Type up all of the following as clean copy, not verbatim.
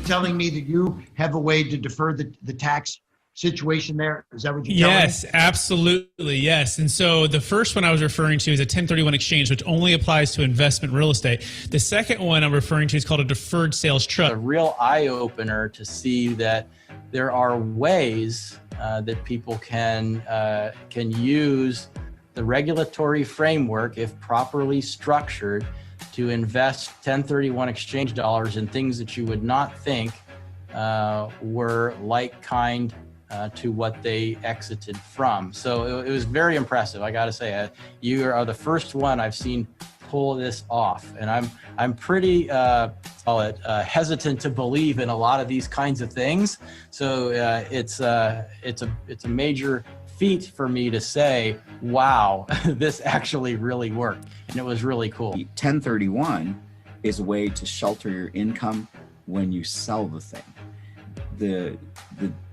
telling me that you have a way to defer the tax situation there? Is that what you're telling me? Yes, absolutely. Yes. And so the first one I was referring to is a 1031 exchange, which only applies to investment real estate. The second one I'm referring to is called a deferred sales trust. A real eye-opener to see that there are ways that people can use the regulatory framework, if properly structured, to invest 1031 exchange dollars in things that you would not think were like-kind to what they exited from. So it was very impressive. I got to say, you are the first one I've seen pull this off, and I'm pretty hesitant to believe in a lot of these kinds of things. So it's a major feat for me to say, wow, this actually really worked, and it was really cool. 1031 is a way to shelter your income when you sell the thing.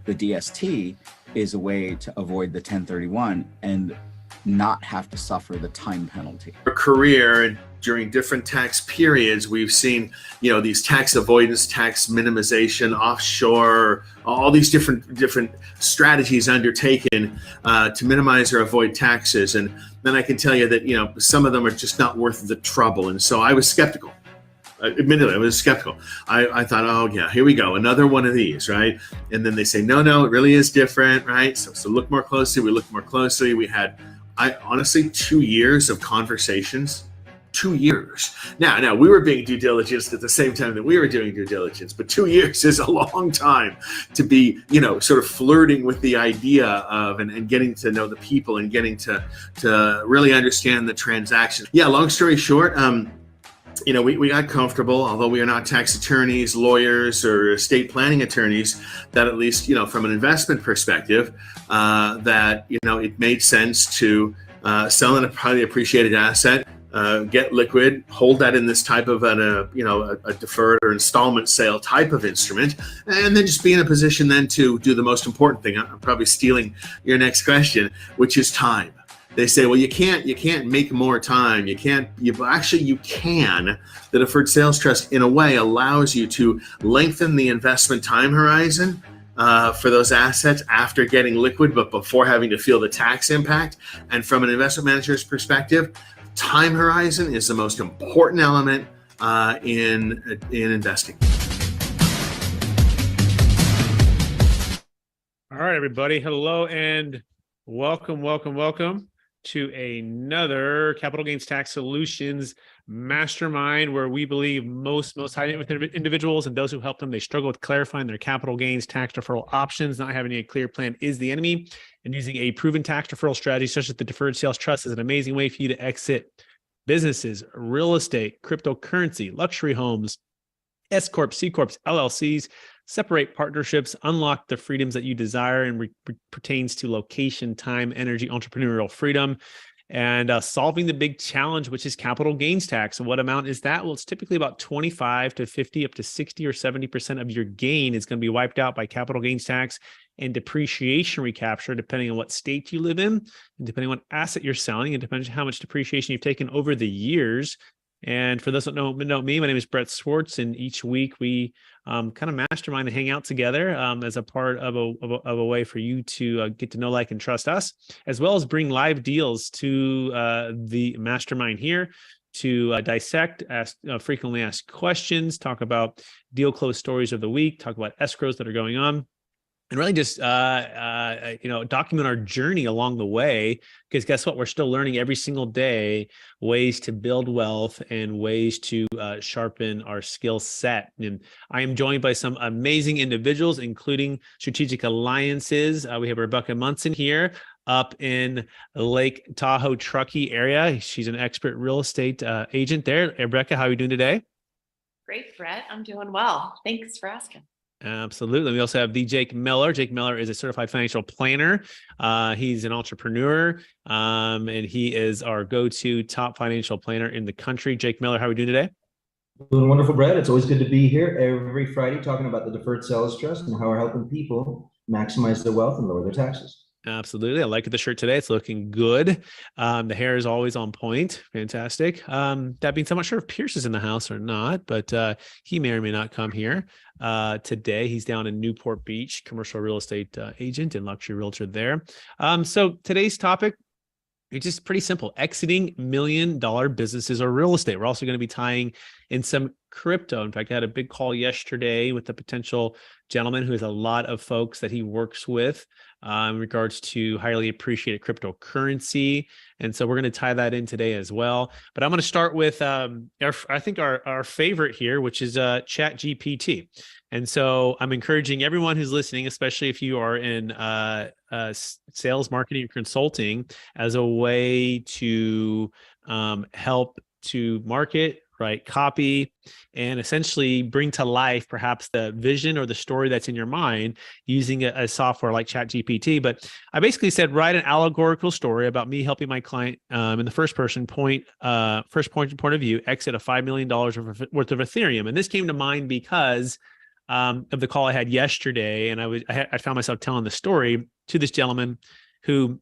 The DST is a way to avoid the 1031 and not have to suffer the time penalty. Our career and during different tax periods, we've seen, these tax avoidance, tax minimization, offshore, all these different strategies undertaken to minimize or avoid taxes. And then I can tell you that, some of them are just not worth the trouble. And so I was skeptical. Admittedly, I was skeptical. I thought, oh yeah, here we go, another one of these, right? And then they say, no, it really is different, right? So look more closely. We looked more closely. We had, honestly, 2 years of conversations. 2 years. Now we were being due diligence at the same time that we were doing due diligence, but 2 years is a long time to be, sort of flirting with the idea of and getting to know the people and getting to really understand the transaction. Yeah, long story short, we got comfortable, although we are not tax attorneys, lawyers, or estate planning attorneys, that at least, from an investment perspective, that, it made sense to sell a highly appreciated asset, get liquid, hold that in this type of a deferred or installment sale type of instrument, and then just be in a position then to do the most important thing. I'm probably stealing your next question, which is time. They say, well, you can't make more time. You can. The deferred sales trust, in a way, allows you to lengthen the investment time horizon for those assets after getting liquid, but before having to feel the tax impact. And from an investment manager's perspective, time horizon is the most important element in investing. All right, everybody. Hello and welcome to another Capital Gains Tax Solutions mastermind, where we believe most high net worth individuals and those who help them, they struggle with clarifying their capital gains tax deferral options. Not having a clear plan is the enemy, and using a proven tax deferral strategy such as the deferred sales trust is an amazing way for you to exit businesses, real estate, cryptocurrency, luxury homes, S Corps, C Corps, LLCs, separate partnerships, unlock the freedoms that you desire and pertains to location, time, energy, entrepreneurial freedom, and solving the big challenge, which is capital gains tax. And what amount is that? Well, it's typically about 25 to 50, up to 60 or 70% of your gain is going to be wiped out by capital gains tax and depreciation recapture, depending on what state you live in, and depending on what asset you're selling, and depending on how much depreciation you've taken over the years. And for those that know me, my name is Brett Swartz, and each week we kind of mastermind and hang out together as a part of a way for you to get to know, like, and trust us, as well as bring live deals to the mastermind here to dissect, ask frequently asked questions, talk about deal close stories of the week, talk about escrows that are going on, and really just document our journey along the way. Because guess what? We're still learning every single day ways to build wealth and ways to sharpen our skill set. And I am joined by some amazing individuals, including Strategic Alliances. We have Rebecca Munson here up in Lake Tahoe, Truckee area. She's an expert real estate agent there. Rebecca, how are you doing today? Great, Brett. I'm doing well. Thanks for asking. Absolutely. We also have Jake Miller. Jake Miller is a certified financial planner. He's an entrepreneur, and he is our go-to top financial planner in the country. Jake Miller, how are we doing today? Doing wonderful, Brett. It's always good to be here every Friday talking about the deferred sales trust and how we're helping people maximize their wealth and lower their taxes. Absolutely. I like the shirt today. It's looking good. The hair is always on point. Fantastic. That being said, I'm not sure if Pierce is in the house or not, but he may or may not come here today. He's down in Newport Beach, commercial real estate agent and luxury realtor there. So today's topic, it's just pretty simple: exiting $1 million businesses or real estate. We're also going to be tying in some crypto. In fact, I had a big call yesterday with a potential gentleman who has a lot of folks that he works with in regards to highly appreciated cryptocurrency. And so we're going to tie that in today as well. But I'm going to start with, I think our favorite here, which is Chat GPT. And so I'm encouraging everyone who's listening, especially if you are in sales, marketing, or consulting, as a way to help to market, write copy, and essentially bring to life perhaps the vision or the story that's in your mind using a software like ChatGPT. But I basically said, write an allegorical story about me helping my client in the first point of view, exit a $5 million worth of Ethereum. And this came to mind because of the call I had yesterday, and I found myself telling the story to this gentleman who,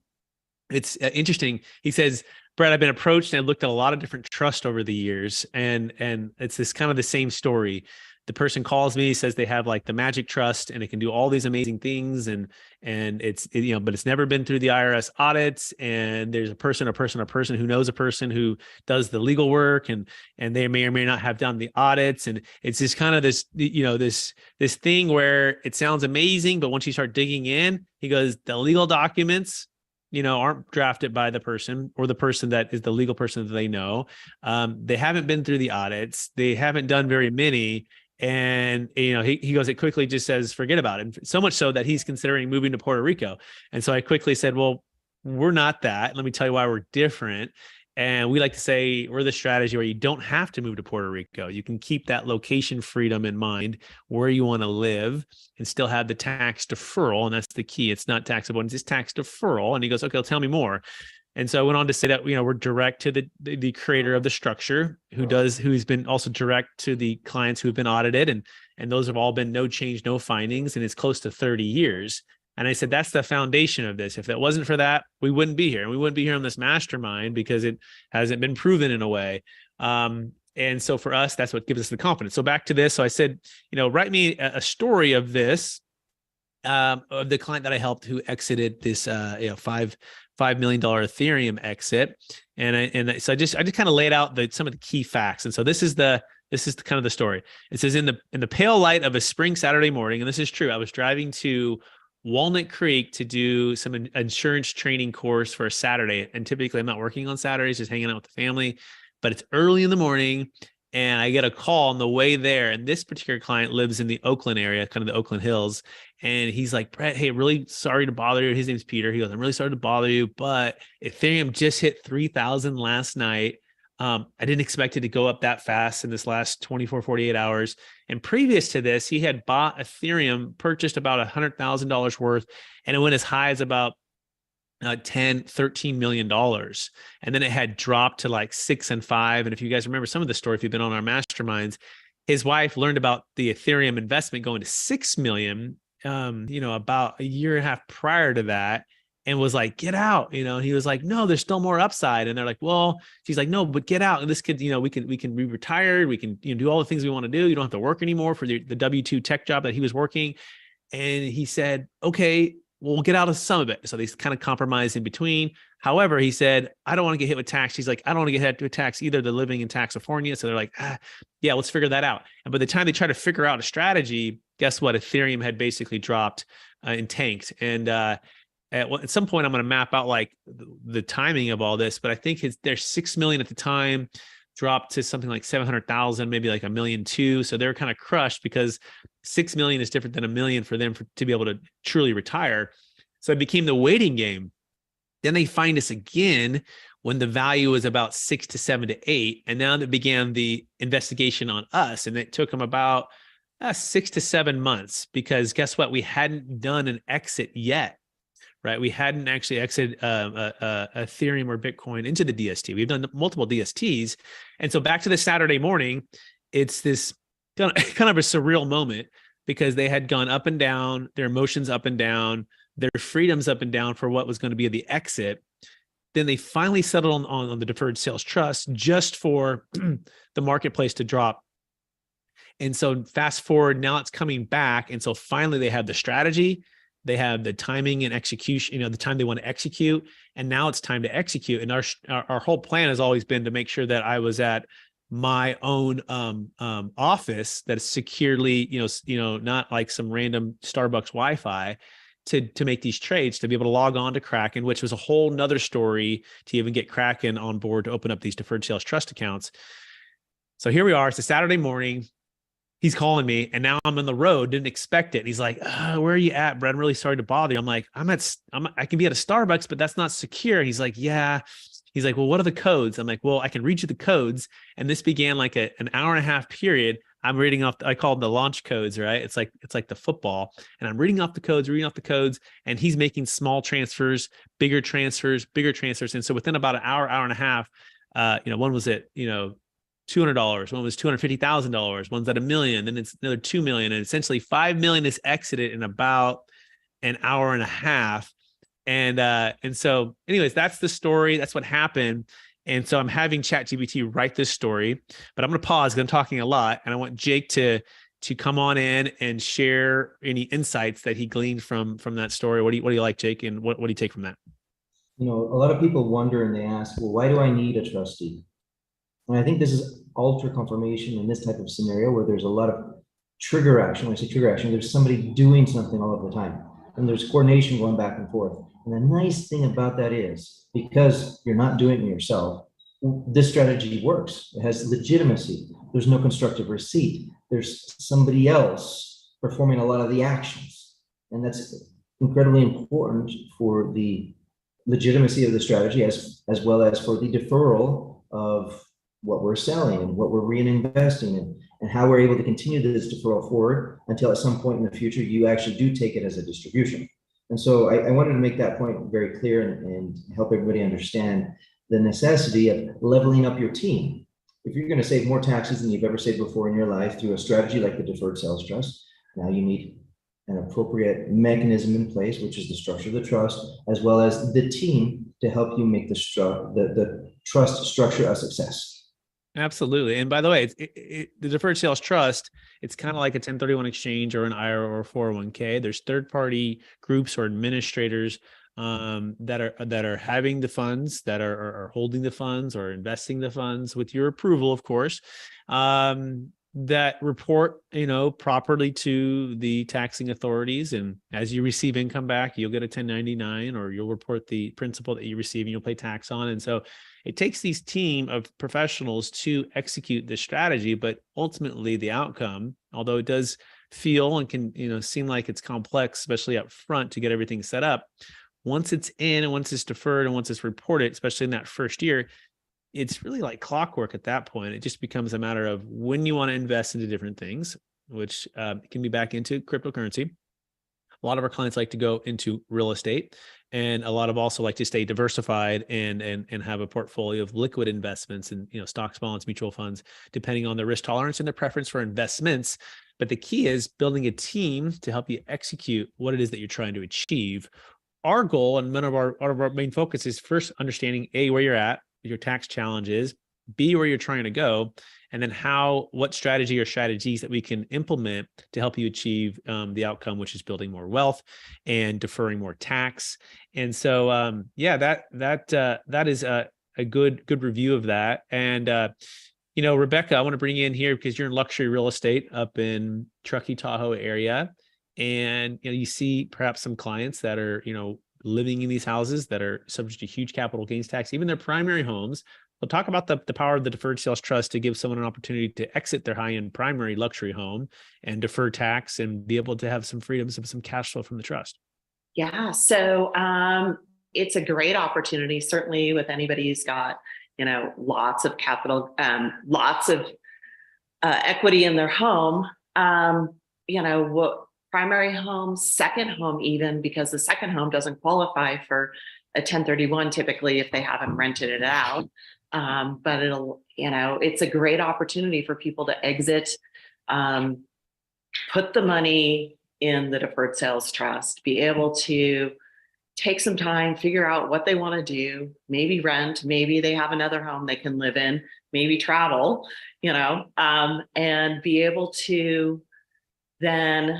it's interesting. He says, Brett, I've been approached and I've looked at a lot of different trusts over the years, and it's this kind of the same story. The person calls me, says they have like the magic trust and it can do all these amazing things, and it's but it's never been through the IRS audits, and there's a person who knows a person who does the legal work, and they may or may not have done the audits, and it's just kind of this this thing where it sounds amazing, but once you start digging in, he goes, the legal documents aren't drafted by the person, or the person that is the legal person that they know. They haven't been through the audits. They haven't done very many. And, he goes, it quickly just says, forget about it. And so much so that he's considering moving to Puerto Rico. And so I quickly said, well, we're not that. Let me tell you why we're different. And we like to say we're the strategy where you don't have to move to Puerto Rico. You can keep that location freedom in mind where you want to live and still have the tax deferral. And that's the key. It's not tax avoidance, it's tax deferral. And he goes, okay, well, tell me more. And so I went on to say that, we're direct to the creator of the structure, who's been also direct to the clients who have been audited. And those have all been no change, no findings. And it's close to 30 years. And I said, that's the foundation of this. If that wasn't for that, we wouldn't be here. And we wouldn't be here on this mastermind because it hasn't been proven in a way. And so for us, that's what gives us the confidence. So back to this. So I said, write me a story of this, of the client that I helped who exited this, $5 million Ethereum exit. So I just kind of laid out some of the key facts. And so this is kind of the story. It says, in the pale light of a spring Saturday morning, and this is true, I was driving to Walnut Creek to do some insurance training course for a Saturday. And typically I'm not working on Saturdays, just hanging out with the family, but it's early in the morning and I get a call on the way there. And this particular client lives in the Oakland area, kind of the Oakland Hills. And he's like, Brett, hey, really sorry to bother you. His name's Peter. He goes, I'm really sorry to bother you, but Ethereum just hit 3,000 last night. I didn't expect it to go up that fast in this last 24, 48 hours. And previous to this, he had bought Ethereum, purchased about $100,000 worth, and it went as high as about $13 million. And then it had dropped to like 6 and 5. And if you guys remember some of the story, if you've been on our masterminds, his wife learned about the Ethereum investment going to 6 million, about a year and a half prior to that, and was like, get out, he was like, no, there's still more upside. And they're like, well, she's like, no, but get out. And this kid, we can be retired. We can do all the things we want to do. You don't have to work anymore for the W-2 tech job that he was working. And he said, okay, we'll get out of some of it. So they kind of compromised in between. However, he said, I don't want to get hit with tax. He's like, I don't want to get hit with tax either. They're living in Taxifornia. So they're like, yeah, let's figure that out. And by the time they try to figure out a strategy, guess what? Ethereum had basically dropped and tanked. And at some point, I'm going to map out like the timing of all this. But I think there's 6 million at the time, dropped to something like 700,000, maybe like 1.2 million. So they're kind of crushed because 6 million is different than 1 million for them to be able to truly retire. So it became the waiting game. Then they find us again when the value was about 6 to 7 to 8. And now that began the investigation on us. And it took them about 6 to 7 months, because guess what? We hadn't done an exit yet. Right, we hadn't actually exited Ethereum or Bitcoin into the DST. We've done multiple DSTs, and so back to the Saturday morning, it's this kind of a surreal moment because they had gone up and down, their emotions up and down. their freedoms up and down for what was going to be the exit. Then they finally settled on the deferred sales trust just for the marketplace to drop. And so fast forward, now it's coming back. And so finally they have the strategy, they have the timing and execution, the time they want to execute. And now it's time to execute. And our whole plan has always been to make sure that I was at my own office that is securely, not like some random Starbucks Wi-Fi, to make these trades, to be able to log on to Kraken, which was a whole nother story to even get Kraken on board to open up these deferred sales trust accounts. So here we are. It's a Saturday morning. He's calling me, and now I'm on the road. Didn't expect it. And he's like, "Where are you at, Brett? I'm really sorry to bother you." I'm like, I can be at a Starbucks, but that's not secure. And he's like, "Yeah." He's like, "Well, what are the codes?" I'm like, "Well, I can read you the codes." And this began like an hour and a half period. I'm reading off, I call them the launch codes, right? It's like the football. And I'm reading off the codes, and he's making small transfers, bigger transfers, bigger transfers. And so within about an hour, hour and a half, one was at, $200, one was $250,000, one's at $1 million, then it's another 2 million. And essentially 5 million is exited in about an hour and a half. And so anyways, that's the story. That's what happened. And so I'm having ChatGPT write this story, but I'm going to pause because I'm talking a lot, and I want Jake to come on in and share any insights that he gleaned from that story. What do you like, Jake? And what do you take from that? A lot of people wonder and they ask, well, why do I need a trustee? And I think this is ultra confirmation in this type of scenario where there's a lot of trigger action. When I say trigger action, there's somebody doing something all of the time, and there's coordination going back and forth. And the nice thing about that is, because you're not doing it yourself, this strategy works. It has legitimacy. There's no constructive receipt. There's somebody else performing a lot of the actions. And that's incredibly important for the legitimacy of the strategy, as well as for the deferral of what we're selling and what we're reinvesting in, and how we're able to continue this deferral forward until at some point in the future, you actually do take it as a distribution. And so I wanted to make that point very clear and help everybody understand the necessity of leveling up your team. If you're going to save more taxes than you've ever saved before in your life through a strategy like the deferred sales trust, now you need an appropriate mechanism in place, which is the structure of the trust, as well as the team to help you make the trust structure a success. Absolutely. And by the way, the deferred sales trust, it's kind of like a 1031 exchange or an IRA or a 401k. There's third-party groups or administrators that are having the funds, that are holding the funds or investing the funds with your approval, of course, that report, properly to the taxing authorities. And as you receive income back, you'll get a 1099, or you'll report the principal that you receive and you'll pay tax on. And so it takes these team of professionals to execute this strategy, but ultimately the outcome, although it does feel and can, seem like it's complex, especially up front to get everything set up, once it's in and once it's deferred and once it's reported, especially in that first year, it's really like clockwork at that point. It just becomes a matter of when you want to invest into different things, which can be back into cryptocurrency. A lot of our clients like to go into real estate, and a lot of also like to stay diversified and have a portfolio of liquid investments and stocks, bonds, mutual funds, depending on their risk tolerance and their preference for investments. But the key is building a team to help you execute what it is that you're trying to achieve. Our goal and one of our main focus is first understanding A, where you're at, your tax challenges, B, where you're trying to go, and then what strategy or strategies that we can implement to help you achieve the outcome, which is building more wealth and deferring more tax. And so, that is a good review of that. And Rebecca, I want to bring you in here because you're in luxury real estate up in Truckee, Tahoe area, and you see perhaps some clients that are living in these houses that are subject to huge capital gains tax, even their primary homes. We'll talk about the power of the deferred sales trust to give someone an opportunity to exit their high-end primary luxury home and defer tax and be able to have some freedoms of some cash flow from the trust. Yeah. So it's a great opportunity, certainly with anybody who's got, lots of capital, lots of equity in their home, what primary home, second home, even because the second home doesn't qualify for a 1031 typically if they haven't rented it out. But it's a great opportunity for people to exit, put the money in the deferred sales trust, be able to take some time, figure out what they want to do, maybe rent, maybe they have another home they can live in, maybe travel, and be able to then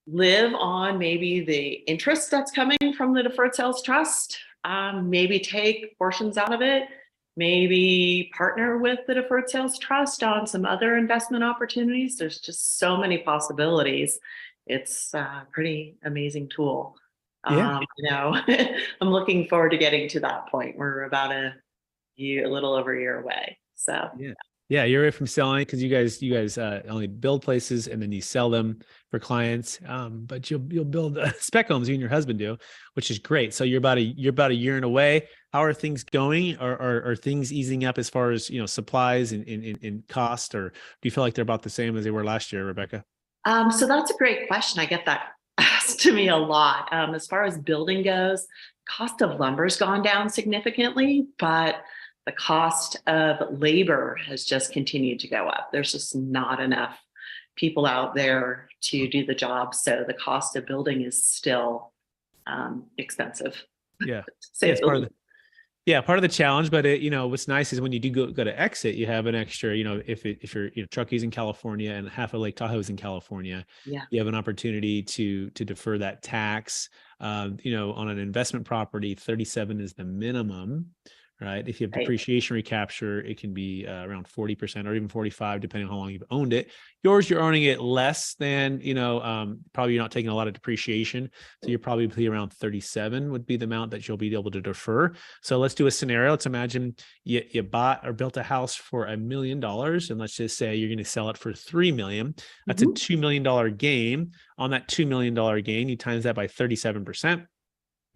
live on maybe the interest that's coming from the deferred sales trust, maybe take portions out of it, maybe partner with the deferred sales trust on some other investment opportunities. There's just so many possibilities. It's a pretty amazing tool. Yeah. I'm looking forward to getting to that point. We're about a little over a year away. So yeah, you're away from selling because you guys only build places and then you sell them for clients. But you'll build spec homes, you and your husband do, which is great. So you're about a year and away. How are things going? Are things easing up as far as supplies and cost, or do you feel like they're about the same as they were last year, Rebecca? So that's a great question. I get that asked to me a lot. As far as building goes, cost of lumber's gone down significantly, but the cost of labor has just continued to go up. There's just not enough people out there to do the job. So the cost of building is still expensive. Yeah. It's part of the challenge, but what's nice is when you do go to exit, you have an extra, if your Truckee's in California and half of Lake Tahoe is in California, you have an opportunity to defer that tax. On an investment property, 37 is the minimum, right? If you have depreciation recapture, it can be around 40% or even 45, depending on how long you've owned it. Yours, you're owning it less than, probably you're not taking a lot of depreciation. So you're probably around 37 would be the amount that you'll be able to defer. So let's do a scenario. Let's imagine you bought or built a house for $1 million. And let's just say you're going to sell it for $3 million. That's a $2 million gain. On that $2 million gain, you times that by 37%.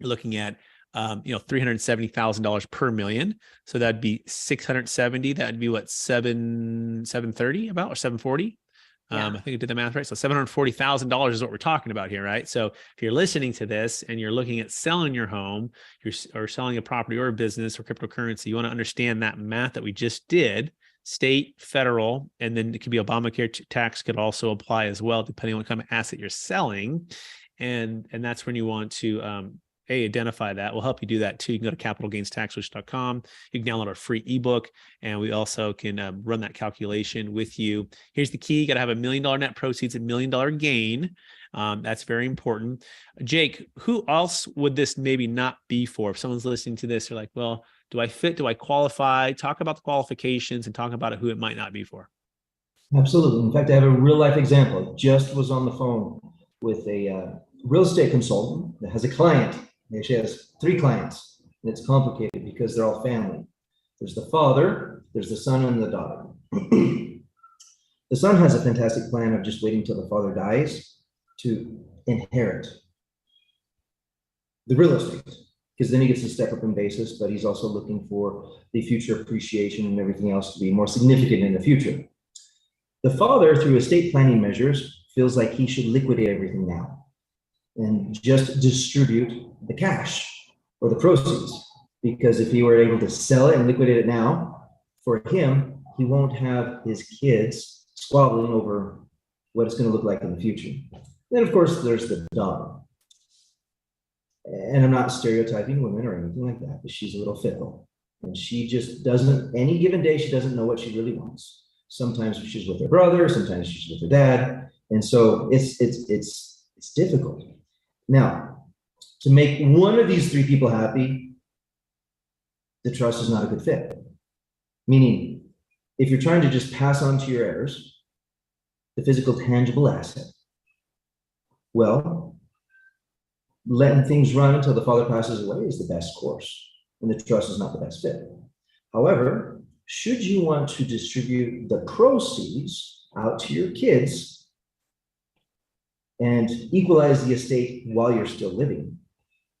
You're looking at $370,000 per million. So that'd be 670. That'd be what, 730 about, or 740? I think I did the math right. So $740,000 is what we're talking about here, right? So if you're listening to this and you're looking at selling your home, or selling a property or a business or cryptocurrency, you want to understand that math that we just did. State, federal, and then it could be Obamacare tax could also apply as well, depending on what kind of asset you're selling. And that's when you want to identify that. We'll help you do that too. You can go to capitalgainstaxsolutions.com. You can download our free ebook, and we also can run that calculation with you. Here's the key. You got to have $1 million net proceeds, $1 million gain. That's very important. Jake, who else would this maybe not be for? If someone's listening to this, they're like, well, do I fit? Do I qualify? Talk about the qualifications and talk about who it might not be for. Absolutely. In fact, I have a real life example. I just was on the phone with a real estate consultant that has a client. She has 3 clients, and it's complicated because they're all family. There's the father, there's the son, and the daughter. The son has a fantastic plan of just waiting till the father dies to inherit the real estate, because then he gets to step up in basis, but he's also looking for the future appreciation and everything else to be more significant in the future. The father, through estate planning measures, feels like he should liquidate everything now and just distribute the cash or the proceeds, because if he were able to sell it and liquidate it now, for him, he won't have his kids squabbling over what it's going to look like in the future. Then, of course, there's the daughter. And I'm not stereotyping women or anything like that, but she's a little fickle. And she just doesn't, any given day, she doesn't know what she really wants. Sometimes she's with her brother, sometimes she's with her dad. And so it's difficult. Now, to make one of these 3 people happy, the trust is not a good fit. Meaning, if you're trying to just pass on to your heirs the physical, tangible asset, well, letting things run until the father passes away is the best course, and the trust is not the best fit. However, should you want to distribute the proceeds out to your kids and equalize the estate while you're still living,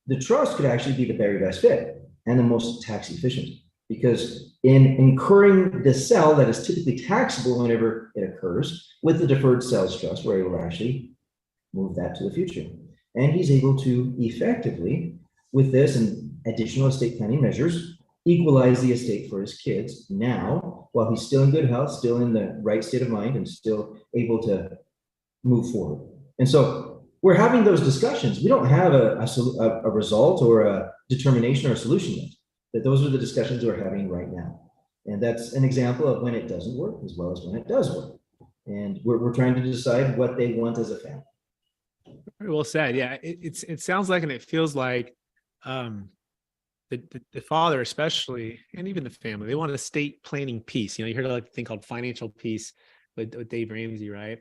the trust could actually be the very best fit and the most tax efficient, because in incurring the sale that is typically taxable whenever it occurs with the deferred sales trust, where he will actually move that to the future. And he's able to effectively, with this and additional estate planning measures, equalize the estate for his kids now, while he's still in good health, still in the right state of mind, and still able to move forward. And so we're having those discussions. We don't have a result or a determination or a solution yet, but those are the discussions we're having right now. And that's an example of when it doesn't work as well as when it does work. And we're trying to decide what they want as a family. Very well said. Yeah, it sounds like, and it feels like, the father especially, and even the family, they want an estate planning piece. You heard like a thing called financial peace with Dave Ramsey, right?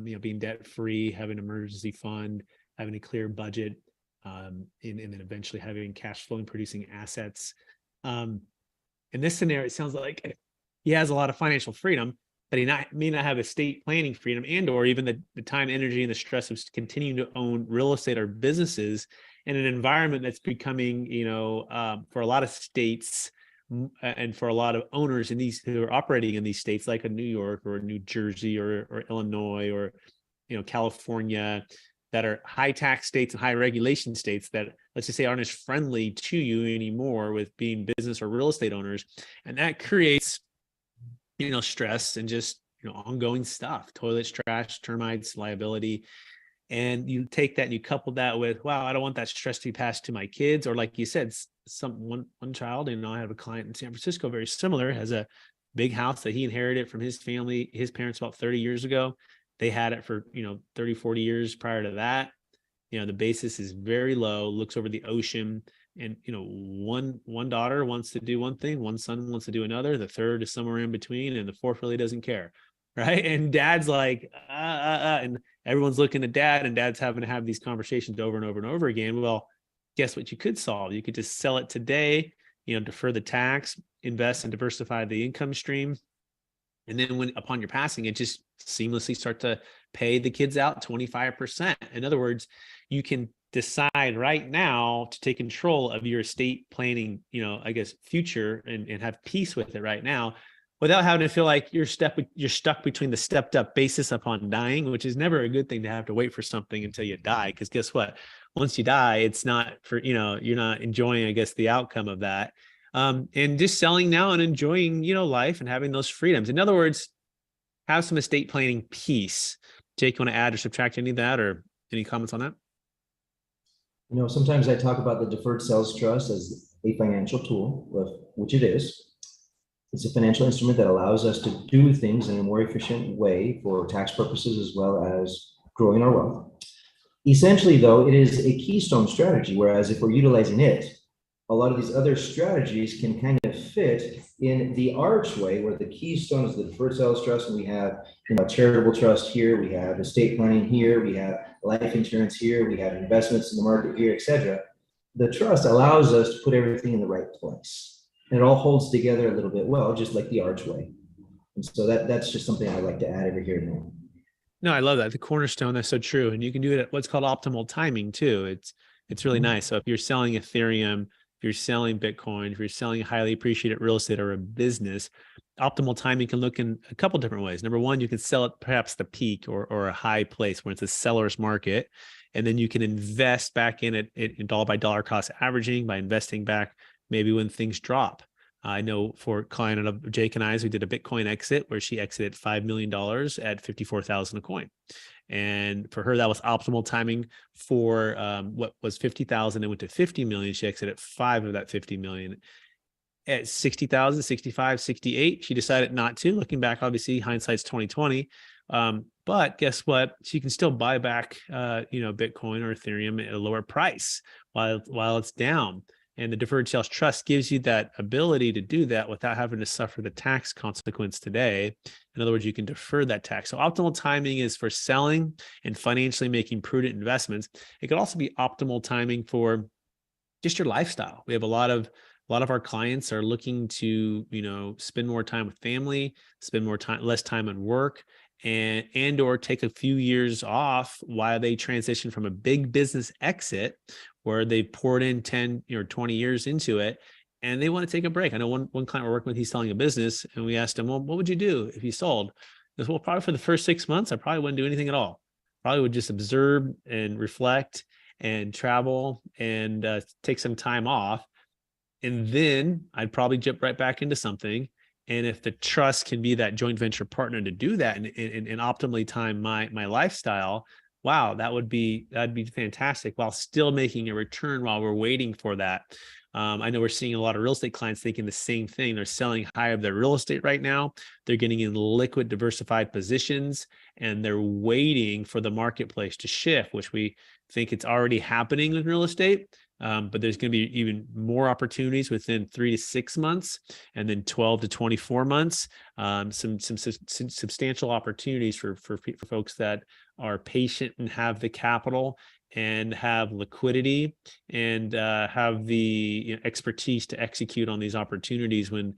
Being debt free, having an emergency fund, having a clear budget, and then eventually having cash flowing, producing assets. In this scenario, it sounds like he has a lot of financial freedom, but he may not have estate planning freedom, and or even the time, energy, and the stress of continuing to own real estate or businesses in an environment that's becoming, for a lot of states and for a lot of owners in these who are operating in these states, like a New York or New Jersey or Illinois or California, that are high tax states and high regulation states that, let's just say, aren't as friendly to you anymore with being business or real estate owners, and that creates stress and just ongoing stuff, toilets, trash, termites, liability. And you take that and you couple that with, wow, I don't want that stress to be passed to my kids. Or like you said, one child, I have a client in San Francisco, very similar, has a big house that he inherited from his family, his parents, about 30 years ago. They had it for, 30, 40 years prior to that. The basis is very low, looks over the ocean. And, one daughter wants to do one thing, one son wants to do another, the third is somewhere in between, and the fourth really doesn't care. Right. And dad's like, and everyone's looking at dad, and dad's having to have these conversations over and over and over again. Well, guess what you could solve? You could just sell it today, defer the tax, invest and diversify the income stream. And then upon your passing, it just seamlessly start to pay the kids out 25%. In other words, you can decide right now to take control of your estate planning, future and have peace with it right now, without having to feel like you're stuck between the stepped up basis upon dying, which is never a good thing, to have to wait for something until you die. Because guess what? Once you die, it's not for, you're not enjoying, the outcome of that. And just selling now and enjoying, life and having those freedoms. In other words, have some estate planning peace. Jake, you want to add or subtract any of that, or any comments on that? Sometimes I talk about the deferred sales trust as a financial tool, which it is. It's a financial instrument that allows us to do things in a more efficient way for tax purposes, as well as growing our wealth. Essentially, though, it is a keystone strategy, whereas if we're utilizing it, a lot of these other strategies can kind of fit in the archway, where the keystone is the deferred sales trust, and we have a charitable trust here, we have estate planning here, we have life insurance here, we have investments in the market here, etc. The trust allows us to put everything in the right place. And it all holds together a little bit well, just like the archway. And so that's just something I like to add over here now. No, I love that. The cornerstone, that's so true. And you can do it at what's called optimal timing too. It's really nice. So if you're selling Ethereum, if you're selling Bitcoin, if you're selling highly appreciated real estate or a business, optimal timing can look in a couple different ways. Number one, you can sell it perhaps the peak or a high place where it's a seller's market. And then you can invest back in it in dollar by dollar cost averaging by investing back maybe when things drop. I know for a client of Jake and I's, we did a Bitcoin exit where she exited $5 million at 54,000 a coin. And for her, that was optimal timing for what was 50,000 and went to 50 million. She exited 5 of that 50 million. At 60,000, 65, 68, she decided not to. Looking back, obviously, hindsight's 2020. But guess what? She can still buy back, Bitcoin or Ethereum at a lower price while it's down. And the deferred sales trust gives you that ability to do that without having to suffer the tax consequence today. In other words, you can defer that tax. So optimal timing is for selling and financially making prudent investments. It could also be optimal timing for just your lifestyle. We have a lot of our clients are looking to, spend more time with family, spend less time at work, and or take a few years off while they transition from a big business exit where they poured in 10 or 20 years into it, and they want to take a break. I know one client we're working with, he's selling a business, and we asked him, well, what would you do if you sold? He goes, well, probably for the first 6 months, I probably wouldn't do anything at all. Probably would just observe and reflect and travel and take some time off. And then I'd probably jump right back into something. And if the trust can be that joint venture partner to do that and optimally time my lifestyle, wow, that'd be fantastic, while still making a return while we're waiting for that. I know we're seeing a lot of real estate clients thinking the same thing. They're selling high of their real estate right now. They're getting in liquid, diversified positions, and they're waiting for the marketplace to shift, which we think it's already happening in real estate. But there's going to be even more opportunities within 3 to 6 months, and then 12 to 24 months. Some substantial opportunities for folks that are patient and have the capital and have liquidity and have the expertise to execute on these opportunities when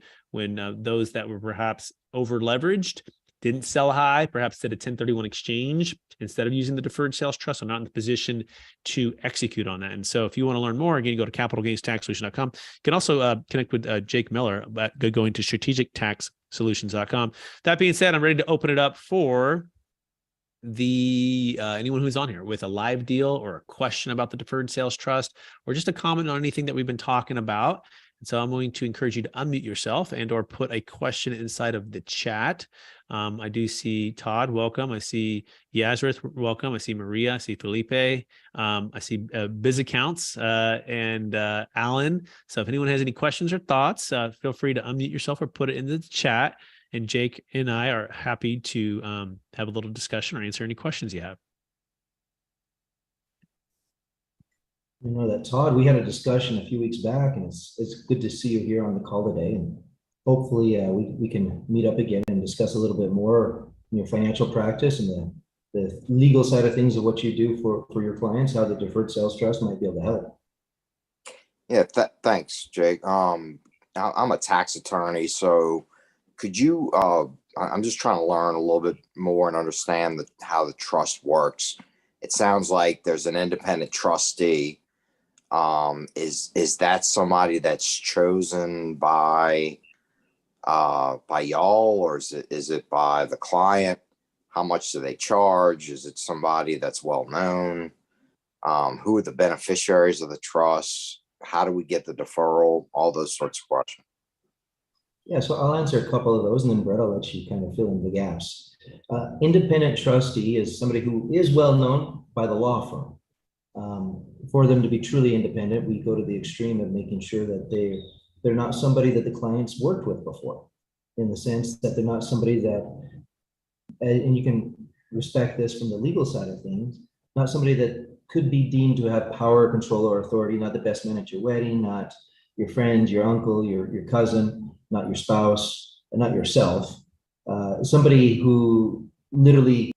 those that were perhaps over leveraged, didn't sell high, perhaps did a 1031 exchange instead of using the deferred sales trust, are not in the position to execute on that. And so if you want to learn more, again, go to capitalgainstaxsolution.com. You can also connect with Jake Miller by going to strategictaxsolutions.com. That being said, I'm ready to open it up for anyone who's on here with a live deal or a question about the deferred sales trust, or just a comment on anything that we've been talking about. And so I'm going to encourage you to unmute yourself and or put a question inside of the chat. I do see Todd, welcome. I see Yazrith, welcome. I see Maria, I see Felipe. I see Biz Accounts and Alan. So if anyone has any questions or thoughts, feel free to unmute yourself or put it in the chat. And Jake and I are happy to have a little discussion or answer any questions you have. You know that, Todd, we had a discussion a few weeks back, and it's good to see you here on the call today. And hopefully we can meet up again and discuss a little bit more your financial practice and the legal side of things of what you do for your clients, how the deferred sales trust might be able to help. Yeah, thanks, Jake. I'm a tax attorney, so could you, I'm just trying to learn a little bit more and understand how the trust works. It sounds like there's an independent trustee. Is that somebody that's chosen by y'all, or is it by the client? How much do they charge? Is it somebody that's well known? Who are the beneficiaries of the trust? How do we get the deferral? All those sorts of questions. Yeah, so I'll answer a couple of those, and then Brett, I'll let you kind of fill in the gaps. Independent trustee is somebody who is well known by the law firm. For them to be truly independent, we go to the extreme of making sure that they're not somebody that the clients worked with before, in the sense that they're not somebody that, and you can respect this from the legal side of things, not somebody that could be deemed to have power, control, or authority, not the best man at your wedding, not your friend, your uncle, your cousin, not your spouse, and not yourself. Somebody who literally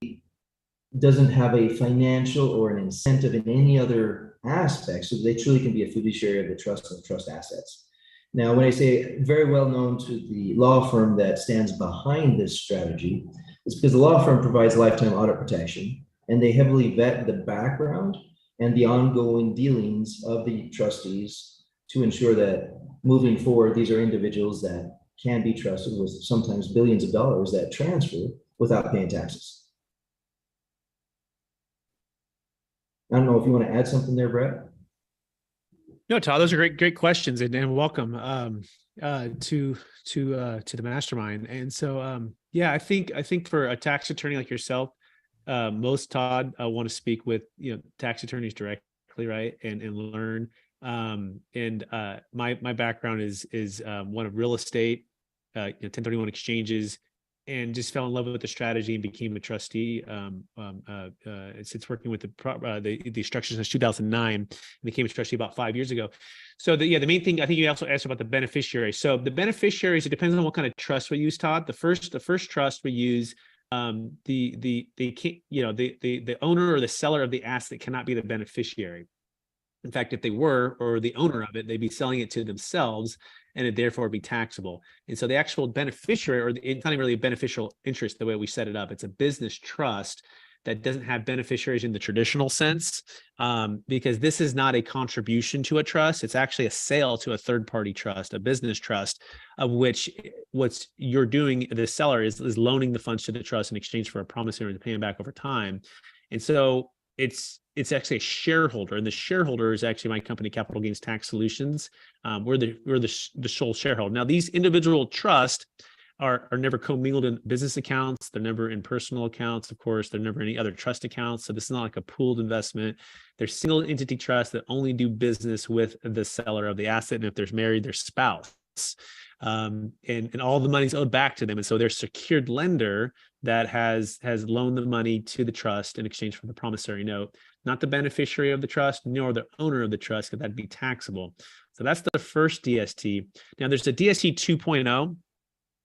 doesn't have a financial or an incentive in any other aspect, so they truly can be a fiduciary of the trust and trust assets. Now, when I say very well known to the law firm that stands behind this strategy, it's because the law firm provides lifetime audit protection, and they heavily vet the background and the ongoing dealings of the trustees to ensure that moving forward, these are individuals that can be trusted with sometimes billions of dollars that transfer without paying taxes. I don't know if you want to add something there, Brett. No, Todd, those are great questions, and welcome to the mastermind. And so, yeah, I think for a tax attorney like yourself, most want to speak with tax attorneys directly, right, and learn. My background is one of real estate, 1031 exchanges, and just fell in love with the strategy and became a trustee. Since working with the structure since 2009, and became a trustee about 5 years ago. So the main thing, I think you also asked about the beneficiaries. So the beneficiaries, it depends on what kind of trust we use, Todd. The first trust we use, the owner or the seller of the asset cannot be the beneficiary. In fact, if they were, or the owner of it, they'd be selling it to themselves, and it therefore be taxable. And so the actual beneficiary, or it's not even really a beneficial interest the way we set it up. It's a business trust that doesn't have beneficiaries in the traditional sense, because this is not a contribution to a trust. It's actually a sale to a third-party trust, a business trust, of which what you're doing, the seller is loaning the funds to the trust in exchange for a promissory and paying back over time. And so it's actually a shareholder, and the shareholder is actually my company, Capital Gains Tax Solutions. We're the sole shareholder. Now, these individual trusts are never commingled in business accounts. They're never in personal accounts. Of course, they're never any other trust accounts. So this is not like a pooled investment. They're single entity trusts that only do business with the seller of the asset. And if there's married, their spouse. And all the money's owed back to them. And so they're secured lender that has loaned the money to the trust in exchange for the promissory note, not the beneficiary of the trust, nor the owner of the trust, because that'd be taxable. So that's the first DST. Now there's a DST 2.0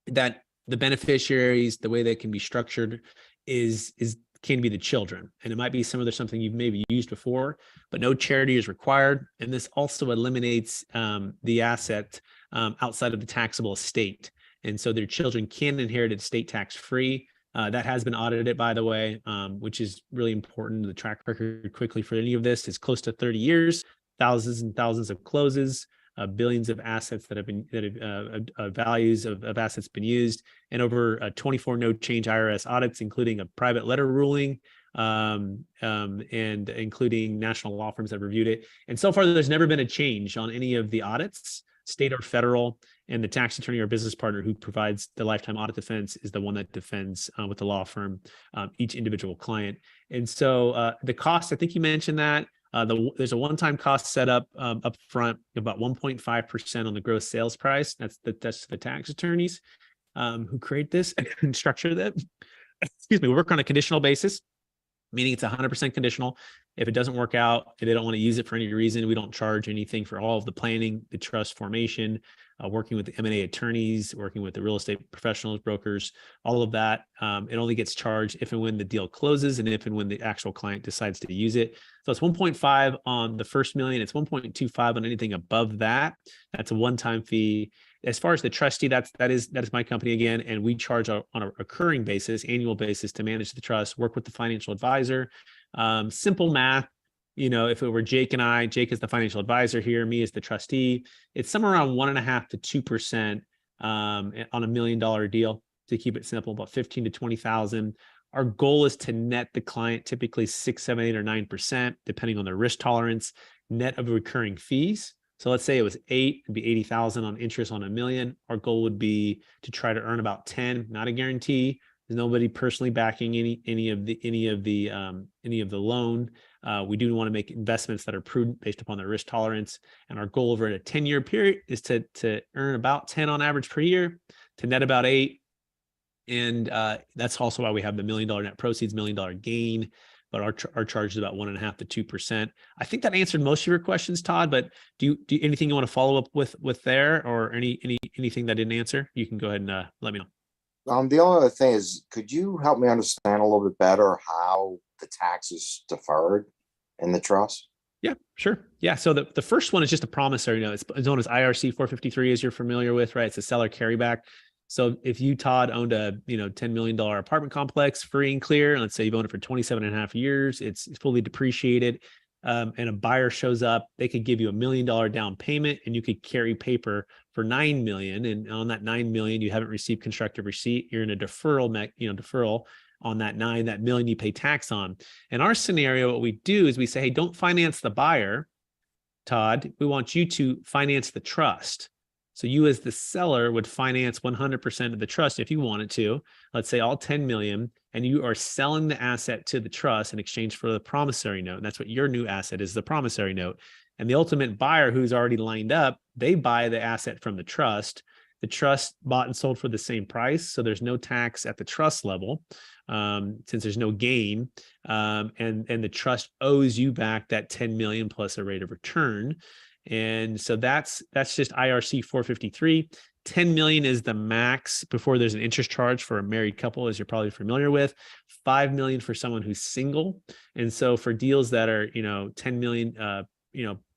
that the beneficiaries, the way they can be structured can be the children. And it might be something you've maybe used before, but no charity is required. And this also eliminates the asset outside of the taxable estate. And so their children can inherit it estate tax free. That has been audited, by the way, which is really important. The track record quickly for any of this is close to 30 years, thousands and thousands of closes, billions of assets values of assets been used, and over 24 no change IRS audits, including a private letter ruling, and including national law firms that reviewed it. And so far, there's never been a change on any of the audits, state or federal, and the tax attorney or business partner who provides the lifetime audit defense is the one that defends with the law firm each individual client. And so the cost, I think you mentioned that. There's a one-time cost set up front, about 1.5% on the gross sales price. That's the tax attorneys who create this and structure that. Excuse me, we work on a conditional basis, meaning it's 100% conditional. If it doesn't work out, if they don't want to use it for any reason, we don't charge anything for all of the planning, the trust formation, working with the M&A attorneys, working with the real estate professionals, brokers, all of that. It only gets charged if and when the deal closes and if and when the actual client decides to use it. So it's 1.5 on the first million. It's 1.25 on anything above that. That's a one-time fee. As far as the trustee, that is my company again, and we charge on a recurring basis, annual basis, to manage the trust, work with the financial advisor. Simple math, if it were Jake and I, Jake is the financial advisor here, me as the trustee, it's somewhere around 1.5 to 2% on $1 million deal, to keep it simple, about 15 to 20,000. Our goal is to net the client typically 6, 7, 8, or 9%, depending on their risk tolerance, net of recurring fees. So let's say it was 8, it'd be 80,000 on interest on $1 million. Our goal would be to try to earn about 10, not a guarantee. There's nobody personally backing any of the loan. We do want to make investments that are prudent based upon their risk tolerance. And our goal over a 10-year period is to earn about 10 on average per year, to net about 8. And that's also why we have the $1 million net proceeds, $1 million gain. But our charge is about 1.5 to 2%. I think that answered most of your questions, Todd. But do you anything you want to follow up with there, or anything that I didn't answer? You can go ahead and let me know. The only other thing is, could you help me understand a little bit better how the tax is deferred in the trust? Yeah, sure. Yeah. So the first one is just a promissory note. It's known as IRC 453, as you're familiar with, right? It's a seller carryback. So if you, Todd, owned a $10 million apartment complex free and clear, and let's say you've owned it for 27.5 years, it's fully depreciated, and a buyer shows up, they could give you $1 million down payment, and you could carry paper for $9 million. And on that $9 million, you haven't received constructive receipt. You're in a deferral on that $1 million you pay tax on. In our scenario, what we do is we say, hey, don't finance the buyer, Todd. We want you to finance the trust. So you as the seller would finance 100% of the trust if you wanted to, let's say all 10 million, and you are selling the asset to the trust in exchange for the promissory note. And that's what your new asset is, the promissory note. And the ultimate buyer who's already lined up, they buy the asset from the trust. The trust bought and sold for the same price. So there's no tax at the trust level, since there's no gain. And the trust owes you back that 10 million plus a rate of return. And so that's just IRC 453. 10 million is the max before there's an interest charge for a married couple, as you're probably familiar with. 5 million for someone who's single. And so for deals that are, 10 million,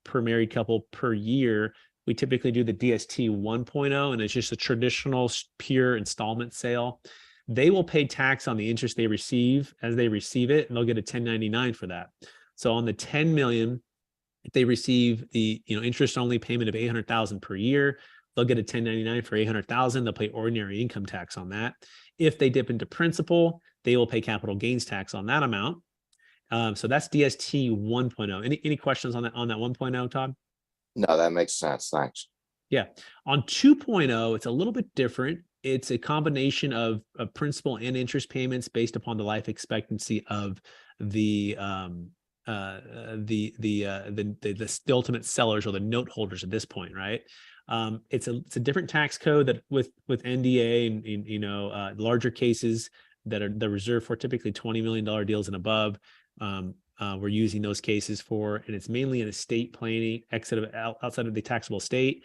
per married couple per year, we typically do the DST 1.0, and it's just a traditional pure installment sale. They will pay tax on the interest they receive as they receive it, and they'll get a 1099 for that. So on the 10 million, if they receive the interest only payment of 800,000 per year, they'll get a 1099 for 800,000. They'll pay ordinary income tax on that. If they dip into principal, they will pay capital gains tax on that amount. So that's DST 1.0. Any questions on that 1.0, Todd? No, that makes sense. Thanks. Yeah. On 2.0, it's a little bit different. it's a combination of principal and interest payments based upon the life expectancy of the ultimate sellers or the note holders at this point, right? It's a different tax code that with NDA and larger cases that are the reserved for typically $20 million deals and above. We're using those cases for, and it's mainly an estate planning exit of outside of the taxable estate,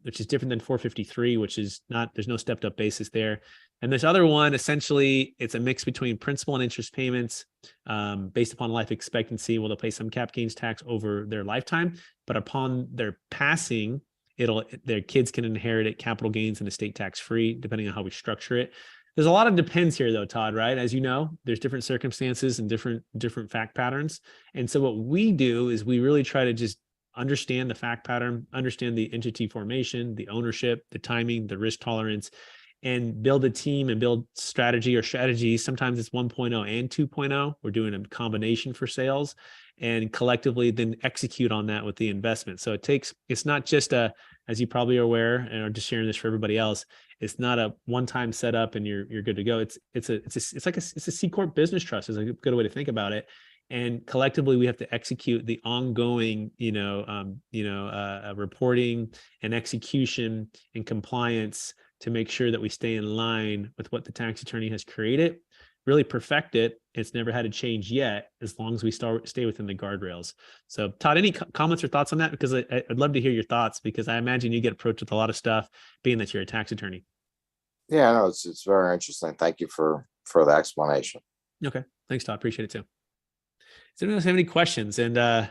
which is different than 453, which is not, there's no stepped up basis there. And this other one, essentially, it's a mix between principal and interest payments based upon life expectancy. Well, they'll pay some cap gains tax over their lifetime, but upon their passing, their kids can inherit it, capital gains and estate tax free, depending on how we structure it. There's a lot of depends here though, Todd, right? As you know, there's different circumstances and different fact patterns. And so what we do is we really try to just understand the fact pattern, understand the entity formation, the ownership, the timing, the risk tolerance, and build a team and build strategy or strategies. Sometimes it's 1.0 and 2.0. We're doing a combination for sales and collectively then execute on that with the investment. So it's not just as you probably are aware, and I'm just sharing this for everybody else, it's not a one-time setup and you're good to go. It's a C Corp business trust is a good way to think about it. And collectively, we have to execute the ongoing, reporting and execution and compliance to make sure that we stay in line with what the tax attorney has created, really perfect it. It's never had to change yet, as long as we stay within the guardrails. So Todd, any comments or thoughts on that? Because I'd love to hear your thoughts, because I imagine you get approached with a lot of stuff being that you're a tax attorney. Yeah, no, it's very interesting. Thank you for the explanation. Okay. Thanks, Todd. Appreciate it too. Does anyone else have any questions and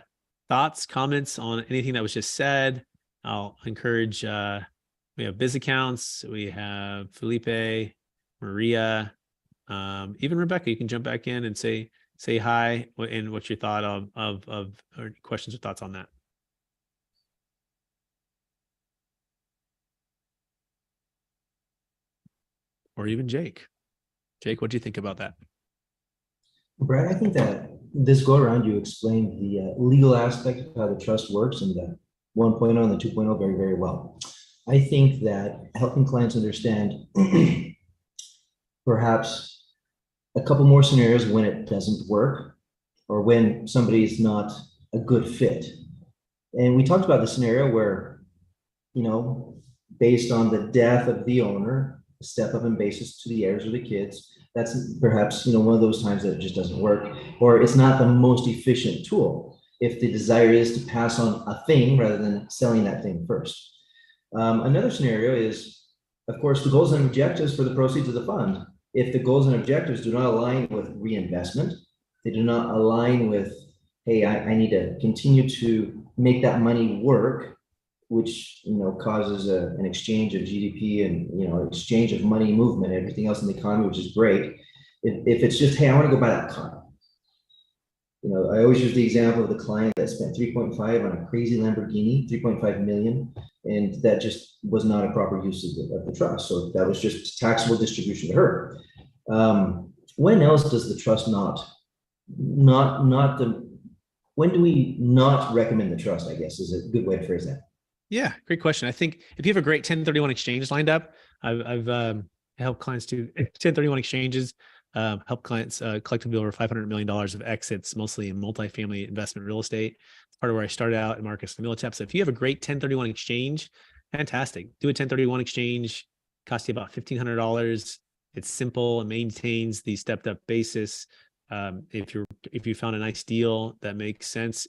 thoughts, comments on anything that was just said? I'll encourage, we have Biz Accounts, we have Felipe, Maria, even Rebecca. You can jump back in and say hi, and what's your thought of or questions or thoughts on that. Or even Jake. Jake, what do you think about that? Brad, I think that this go around, you explained the legal aspect of how the trust works and the 1.0 and the 2.0 very, very well. I think that helping clients understand perhaps a couple more scenarios when it doesn't work or when somebody is not a good fit. And we talked about the scenario where, based on the death of the owner, step up in basis to the heirs or the kids, that's perhaps, one of those times that it just doesn't work, or it's not the most efficient tool if the desire is to pass on a thing rather than selling that thing first. Another scenario is, of course, the goals and objectives for the proceeds of the fund. If the goals and objectives do not align with reinvestment, they do not align with, hey, I need to continue to make that money work, which causes an exchange of GDP and exchange of money movement, everything else in the economy, which is great. If it's just, hey, I want to go buy that car. I always use the example of the client that spent 3.5 on a crazy Lamborghini, 3.5 million, and that just was not a proper use of the trust. So that was just taxable distribution to her. When else does the trust when do we not recommend the trust, I guess, is a good way to phrase that. Yeah, great question. I think if you have a great 1031 exchange lined up, I've helped clients do 1031 exchanges, help clients collectively over $500 million of exits, mostly in multifamily investment real estate. It's part of where I started out at Marcus & Millichap. So if you have a great 1031 exchange, fantastic. Do a 1031 exchange, cost you about $1,500. It's simple and maintains the stepped up basis. If you found a nice deal that makes sense,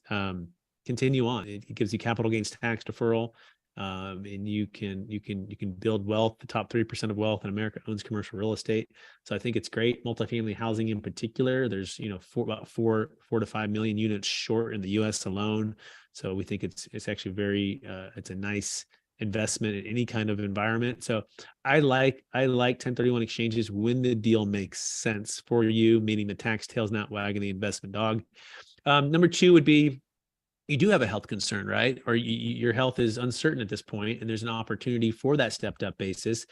continue on. It gives you capital gains tax deferral, and you can build wealth. The top 3% of wealth in America owns commercial real estate. So I think it's great. Multifamily housing in particular, there's about 4 to 5 million units short in the U.S. alone. So we think it's actually very it's a nice investment in any kind of environment. So I like 1031 exchanges when the deal makes sense for you, meaning the tax tail's not wagging the investment dog. Number 2 would be, you do have a health concern, right? Or your health is uncertain at this point, and there's an opportunity for that stepped up basis.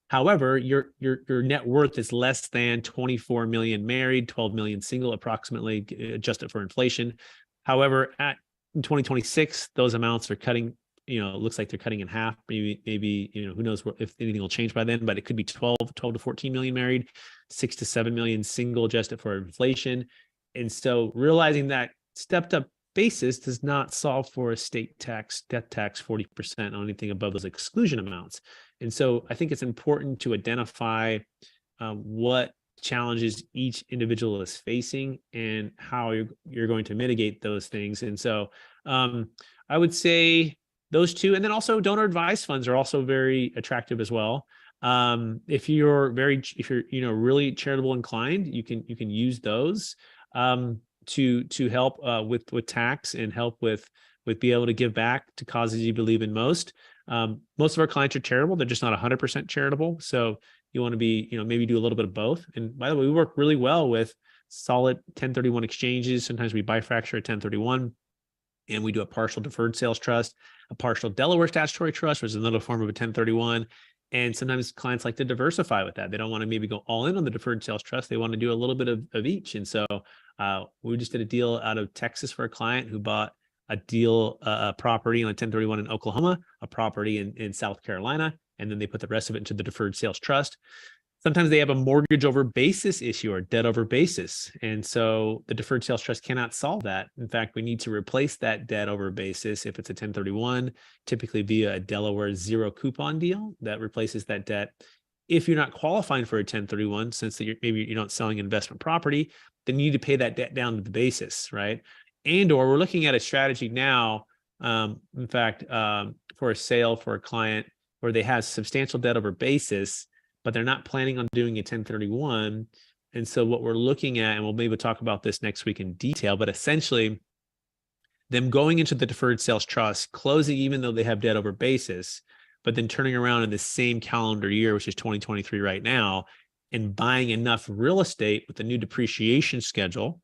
However, your net worth is less than 24 million married, 12 million single, approximately, adjusted for inflation. However, in 2026, those amounts are cutting looks like they're cutting in half. Maybe who knows if anything will change by then, but it could be 12 to 14 million married, 6 to 7 million single adjusted for inflation. And so realizing that stepped up basis does not solve for a state tax, death tax 40% on anything above those exclusion amounts. And so I think it's important to identify what challenges each individual is facing and how you're going to mitigate those things. And so I would say those two, and then also donor advised funds are also very attractive as well. If you're really charitable inclined, you can use those to help with tax and help with be able to give back to causes you believe in most. Most of our clients are charitable; they're just not 100% charitable. So you want to be, maybe do a little bit of both. And by the way, we work really well with solid 1031 exchanges. Sometimes we bifracture a 1031, and we do a partial deferred sales trust, a partial Delaware statutory trust, which is another form of a 1031. And sometimes clients like to diversify with that. They don't want to maybe go all in on the deferred sales trust. They want to do a little bit of each. And so we just did a deal out of Texas for a client who bought a property on a 1031 in Oklahoma, a property in South Carolina, and then they put the rest of it into the deferred sales trust. Sometimes they have a mortgage over basis issue or debt over basis. And so the deferred sales trust cannot solve that. In fact, we need to replace that debt over basis if it's a 1031, typically via a Delaware zero coupon deal that replaces that debt. If you're not qualifying for a 1031, since maybe you're not selling investment property, then you need to pay that debt down to the basis, right? And/or we're looking at a strategy now, in fact, for a sale for a client where they have substantial debt over basis, but they're not planning on doing a 1031. And so what we're looking at, and we'll maybe talk about this next week in detail, but essentially them going into the deferred sales trust, closing even though they have debt over basis, but then turning around in the same calendar year, which is 2023 right now, and buying enough real estate with the new depreciation schedule,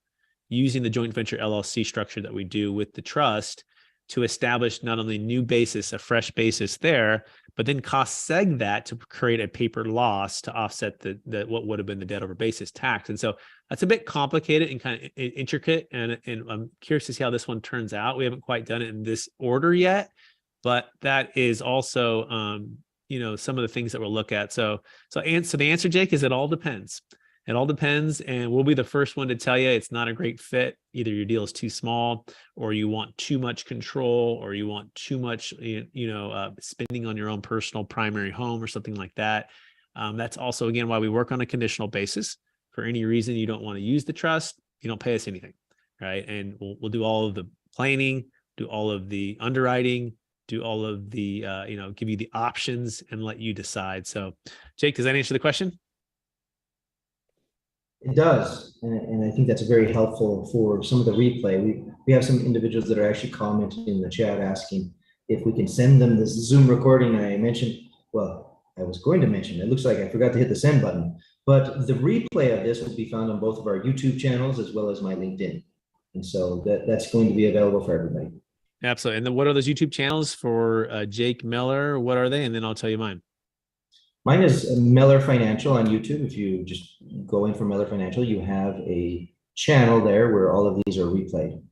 using the joint venture LLC structure that we do with the trust to establish not only new basis, a fresh basis there, but then cost seg that to create a paper loss to offset the what would have been the debt over basis tax. And so that's a bit complicated and kind of intricate. And I'm curious to see how this one turns out. We haven't quite done it in this order yet, but that is also, some of the things that we'll look at. So the answer, Jake, is it all depends. It all depends, and we'll be the first one to tell you it's not a great fit. Either your deal is too small, or you want too much control, or you want too much, spending on your own personal primary home or something like that. That's also, again, why we work on a conditional basis. For any reason you don't want to use the trust, you don't pay us anything, right? And we'll do all of the planning, do all of the underwriting, do all of the, give you the options and let you decide. So, Jake, does that answer the question? It does, and I think that's very helpful for some of the replay. We have some individuals that are actually commenting in the chat asking if we can send them this Zoom recording. I was going to mention, it looks like I forgot to hit the send button, but the replay of this will be found on both of our YouTube channels as well as my LinkedIn. And so that's going to be available for everybody. Absolutely. And then what are those YouTube channels for Jake Meller? What are they? And then I'll tell you mine. Mine is Meller Financial on YouTube. If you just go in for Meller Financial, you have a channel there where all of these are replayed.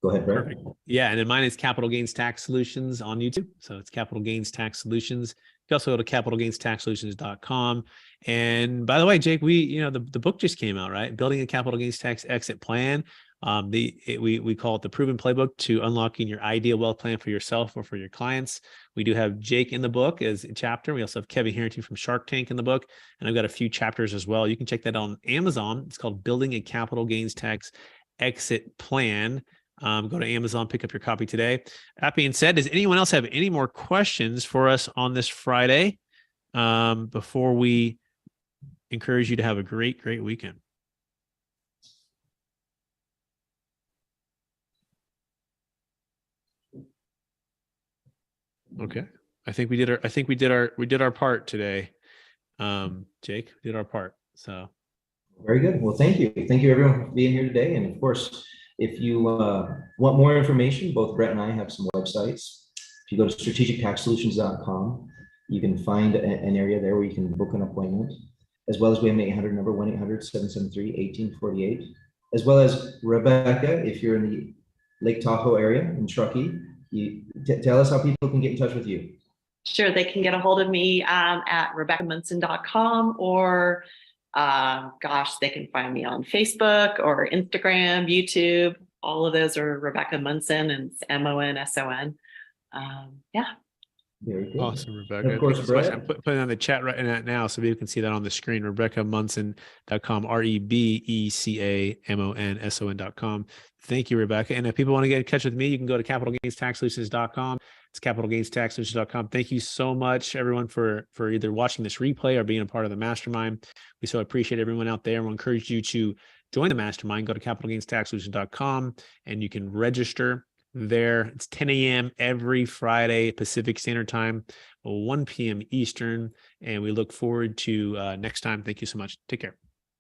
Go ahead, Brett. Perfect. Yeah, and then mine is Capital Gains Tax Solutions on YouTube. So it's Capital Gains Tax Solutions. You can also go to capitalgainstaxsolutions.com. And by the way, Jake, the book just came out, right? Building a Capital Gains Tax Exit Plan. We call it the proven playbook to unlocking your ideal wealth plan for yourself or for your clients. We do have Jake in the book as a chapter. We also have Kevin Harrington from Shark Tank in the book, and I've got a few chapters as well. You can check that on Amazon. It's called Building a Capital Gains Tax Exit Plan. Go to Amazon, pick up your copy today. That being said, does anyone else have any more questions for us on this Friday before we encourage you to have a great, great weekend? Okay. I think we did our part today. Jake, we did our part. So very good. Well, thank you. Thank you everyone for being here today. And of course, if you want more information, both Brett and I have some websites. If you go to strategictaxsolutions.com, you can find an area there where you can book an appointment, as well as we have an 800 number, 1-800-773-1848, as well as Rebecca, if you're in the Lake Tahoe area in Truckee, Tell us how people can get in touch with you. Sure, they can get a hold of me at RebeccaMunson.com, or they can find me on Facebook or Instagram, YouTube. All of those are Rebecca Munson, and it's MONSON. Yeah. Very good. Awesome, Rebecca. And of course, Thank you so much. Brad. I'm putting on the chat right now so people can see that on the screen. RebeccaMunson.com, RebeccaMonson.com. Thank you, Rebecca. And if people want to get in touch with me, you can go to capitalgainstaxsolutions.com. It's capitalgainstaxsolutions.com. Thank you so much, everyone, for either watching this replay or being a part of the mastermind. We so appreciate everyone out there. We'll encourage you to join the mastermind. Go to capitalgainstaxsolutions.com and you can register there. It's 10 a.m. every Friday Pacific Standard Time, 1 p.m. Eastern, and we look forward to next time. Thank you so much. Take care.